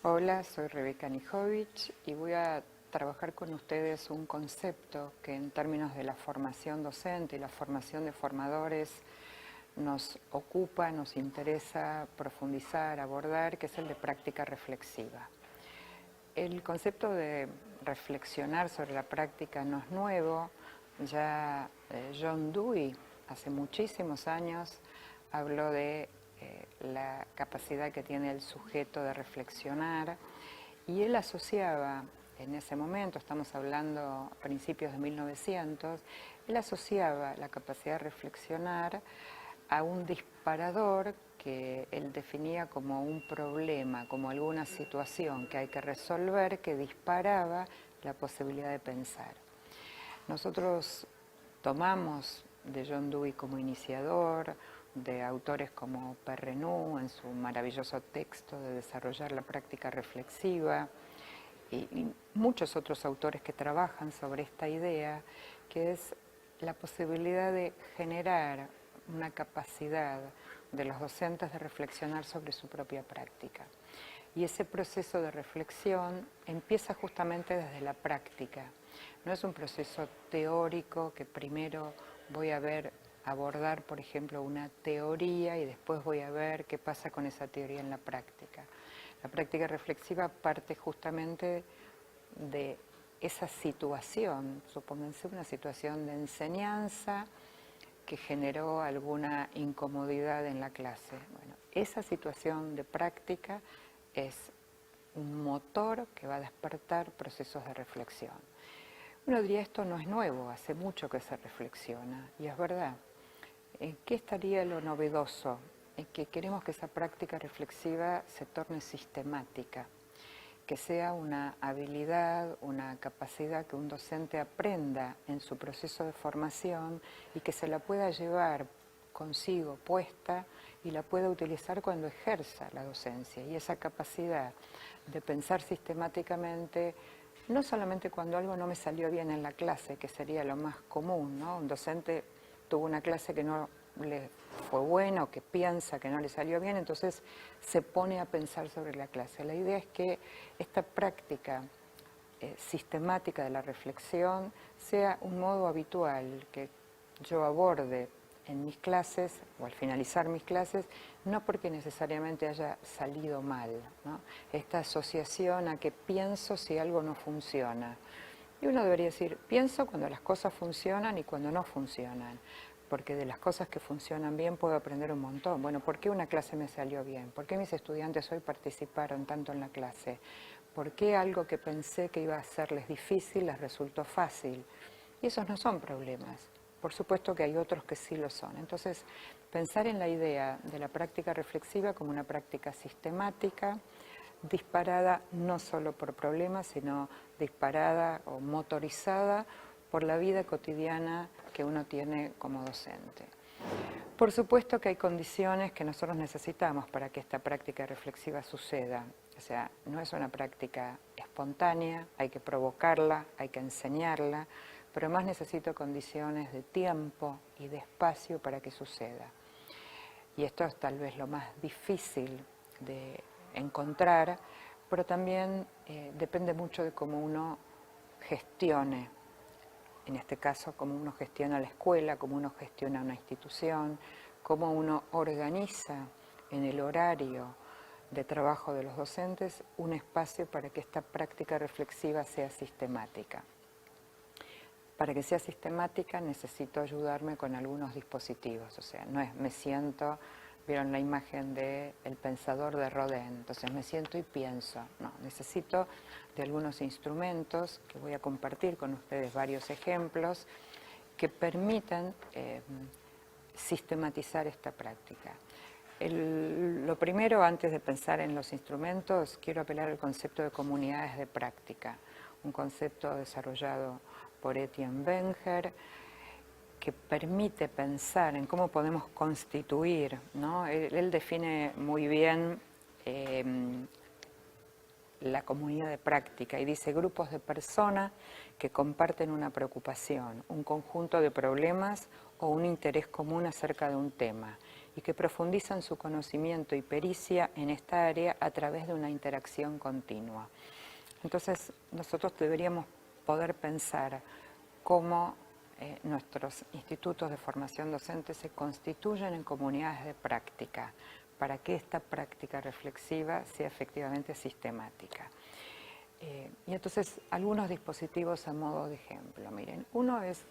Hola, soy Rebeca Nijovic y voy a trabajar con ustedes un concepto que en términos de la formación docente y la formación de formadores nos ocupa, nos interesa profundizar, abordar, que es el de práctica reflexiva. El concepto de reflexionar sobre la práctica no es nuevo, ya John Dewey hace muchísimos años habló de la capacidad que tiene el sujeto de reflexionar y él asociaba en ese momento, estamos hablando a principios de 1900, él asociaba la capacidad de reflexionar a un disparador que él definía como un problema, como alguna situación que hay que resolver que disparaba la posibilidad de pensar. Nosotros tomamos de John Dewey como iniciador, de autores como Perrenou en su maravilloso texto de desarrollar la práctica reflexiva y muchos otros autores que trabajan sobre esta idea, que es la posibilidad de generar una capacidad de los docentes de reflexionar sobre su propia práctica. Y ese proceso de reflexión empieza justamente desde la práctica. No es un proceso teórico que primero voy a abordar, por ejemplo, una teoría y después voy a ver qué pasa con esa teoría en la práctica. La práctica reflexiva parte justamente de esa situación, supónganse una situación de enseñanza que generó alguna incomodidad en la clase. Bueno, esa situación de práctica es un motor que va a despertar procesos de reflexión. Uno diría, esto no es nuevo, hace mucho que se reflexiona, y es verdad. ¿En qué estaría lo novedoso? En que queremos que esa práctica reflexiva se torne sistemática, que sea una habilidad, una capacidad que un docente aprenda en su proceso de formación y que se la pueda llevar consigo puesta y la pueda utilizar cuando ejerza la docencia. Y esa capacidad de pensar sistemáticamente, no solamente cuando algo no me salió bien en la clase, que sería lo más común, ¿no? Un docente tuvo una clase que no le fue bueno, que piensa que no le salió bien, entonces se pone a pensar sobre la clase. La idea es que esta práctica sistemática de la reflexión sea un modo habitual que yo aborde en mis clases o al finalizar mis clases, no porque necesariamente haya salido mal, ¿no? Esta asociación a que pienso si algo no funciona. Y uno debería decir, pienso cuando las cosas funcionan y cuando no funcionan, porque de las cosas que funcionan bien puedo aprender un montón. Bueno, ¿por qué una clase me salió bien? ¿Por qué mis estudiantes hoy participaron tanto en la clase? ¿Por qué algo que pensé que iba a serles difícil les resultó fácil? Y esos no son problemas. Por supuesto que hay otros que sí lo son. Entonces, pensar en la idea de la práctica reflexiva como una práctica sistemática, disparada no solo por problemas, sino disparada o motorizada por la vida cotidiana que uno tiene como docente. Por supuesto que hay condiciones que nosotros necesitamos para que esta práctica reflexiva suceda. O sea, no es una práctica espontánea, hay que provocarla, hay que enseñarla, pero además necesito condiciones de tiempo y de espacio para que suceda. Y esto es tal vez lo más difícil de encontrar, pero también depende mucho de cómo uno gestione, en este caso, cómo uno gestiona la escuela, cómo uno gestiona una institución, cómo uno organiza en el horario de trabajo de los docentes un espacio para que esta práctica reflexiva sea sistemática. Para que sea sistemática necesito ayudarme con algunos dispositivos, o sea, no es me siento, vieron la imagen del pensador de Rodin, entonces me siento y pienso, no, necesito de algunos instrumentos que voy a compartir con ustedes varios ejemplos que permitan sistematizar esta práctica. Lo primero, antes de pensar en los instrumentos, quiero apelar al concepto de comunidades de práctica, un concepto desarrollado por Etienne Wenger, que permite pensar en cómo podemos constituir, ¿no? Él define muy bien la comunidad de práctica y dice grupos de personas que comparten una preocupación, un conjunto de problemas o un interés común acerca de un tema y que profundizan su conocimiento y pericia en esta área a través de una interacción continua. Entonces, nosotros deberíamos poder pensar cómo nuestros institutos de formación docente se constituyen en comunidades de práctica para que esta práctica reflexiva sea efectivamente sistemática. Y entonces, algunos dispositivos a modo de ejemplo. Miren, uno es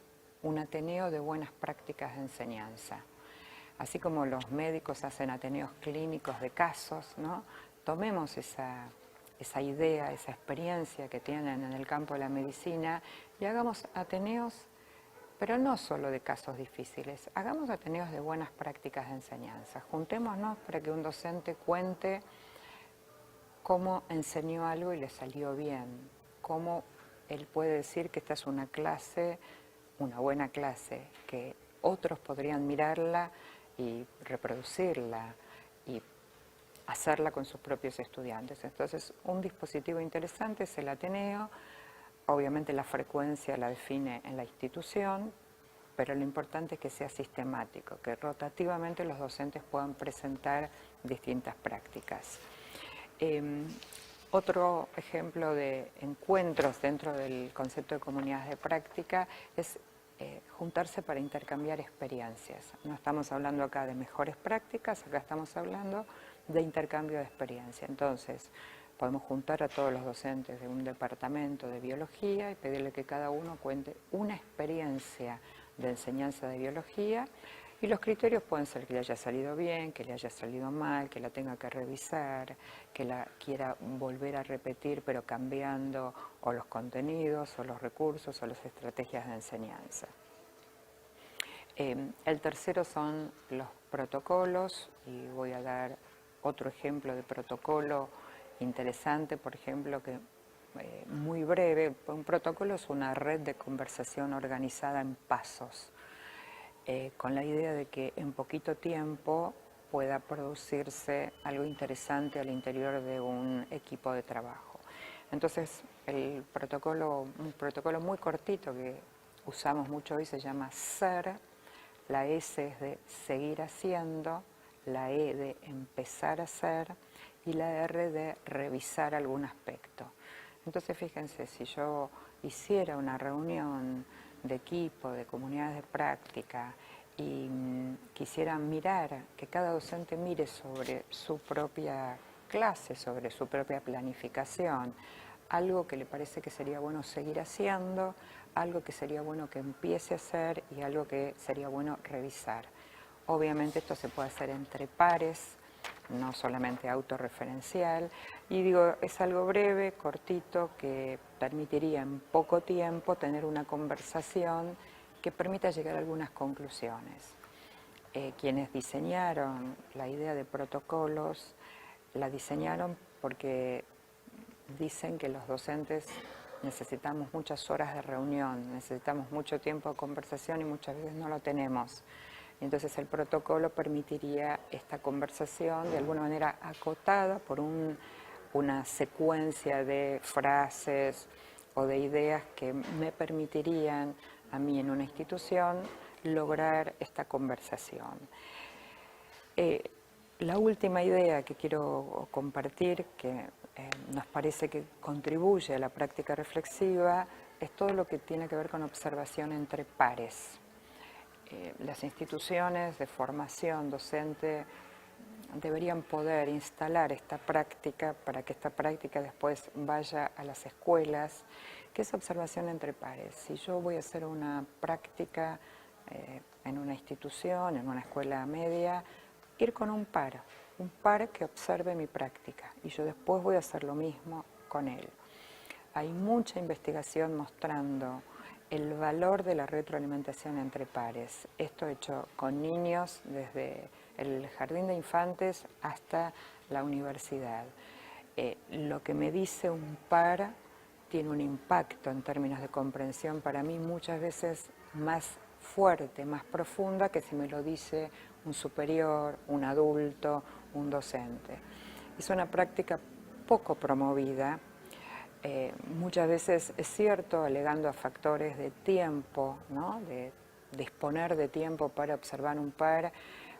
un ateneo de buenas prácticas de enseñanza. Así como los médicos hacen ateneos clínicos de casos, ¿no? Tomemos esa idea, esa experiencia que tienen en el campo de la medicina y hagamos ateneos, pero no solo de casos difíciles, hagamos ateneos de buenas prácticas de enseñanza. Juntémonos para que un docente cuente cómo enseñó algo y le salió bien, cómo él puede decir que esta es una clase, una buena clase, que otros podrían mirarla y reproducirla y hacerla con sus propios estudiantes. Entonces, un dispositivo interesante es el Ateneo. Obviamente la frecuencia la define en la institución, pero lo importante es que sea sistemático, que rotativamente los docentes puedan presentar distintas prácticas. Otro ejemplo de encuentros dentro del concepto de comunidades de práctica es juntarse para intercambiar experiencias. No estamos hablando acá de mejores prácticas, acá estamos hablando de intercambio de experiencia. Entonces, podemos juntar a todos los docentes de un departamento de biología y pedirle que cada uno cuente una experiencia de enseñanza de biología, y los criterios pueden ser que le haya salido bien, que le haya salido mal, que la tenga que revisar, que la quiera volver a repetir pero cambiando o los contenidos o los recursos o las estrategias de enseñanza. El tercero son los protocolos, y voy a dar otro ejemplo de protocolo interesante, por ejemplo, que muy breve. Un protocolo es una red de conversación organizada en pasos, con la idea de que en poquito tiempo pueda producirse algo interesante al interior de un equipo de trabajo. Entonces, un protocolo muy cortito que usamos mucho hoy se llama SER. La S es de seguir haciendo, la E de empezar a hacer y la R de revisar algún aspecto. Entonces, fíjense, si yo hiciera una reunión de equipo, de comunidades de práctica, y quisiera mirar, que cada docente mire sobre su propia clase, sobre su propia planificación, algo que le parece que sería bueno seguir haciendo, algo que sería bueno que empiece a hacer y algo que sería bueno revisar. Obviamente esto se puede hacer entre pares, no solamente autorreferencial, y digo, es algo breve, cortito, que permitiría en poco tiempo tener una conversación que permita llegar a algunas conclusiones. Quienes diseñaron la idea de protocolos, la diseñaron porque dicen que los docentes necesitamos muchas horas de reunión, necesitamos mucho tiempo de conversación y muchas veces no lo tenemos. Entonces el protocolo permitiría esta conversación de alguna manera acotada por una secuencia de frases o de ideas que me permitirían a mí en una institución lograr esta conversación. La última idea que quiero compartir, que nos parece que contribuye a la práctica reflexiva, es todo lo que tiene que ver con observación entre pares. Las instituciones de formación docente deberían poder instalar esta práctica para que esta práctica después vaya a las escuelas, que es observación entre pares. Si yo voy a hacer una práctica en una institución, en una escuela media, ir con un par que observe mi práctica y yo después voy a hacer lo mismo con él. Hay mucha investigación mostrando el valor de la retroalimentación entre pares. Esto hecho con niños desde el jardín de infantes hasta la universidad. Lo que me dice un par tiene un impacto en términos de comprensión para mí muchas veces más fuerte, más profunda que si me lo dice un superior, un adulto, un docente. Es una práctica poco promovida. Muchas veces es cierto, alegando a factores de tiempo, ¿no? De disponer de tiempo para observar un par,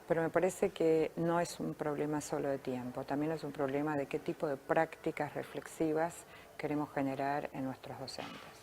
pero me parece que no es un problema solo de tiempo, también es un problema de qué tipo de prácticas reflexivas queremos generar en nuestros docentes.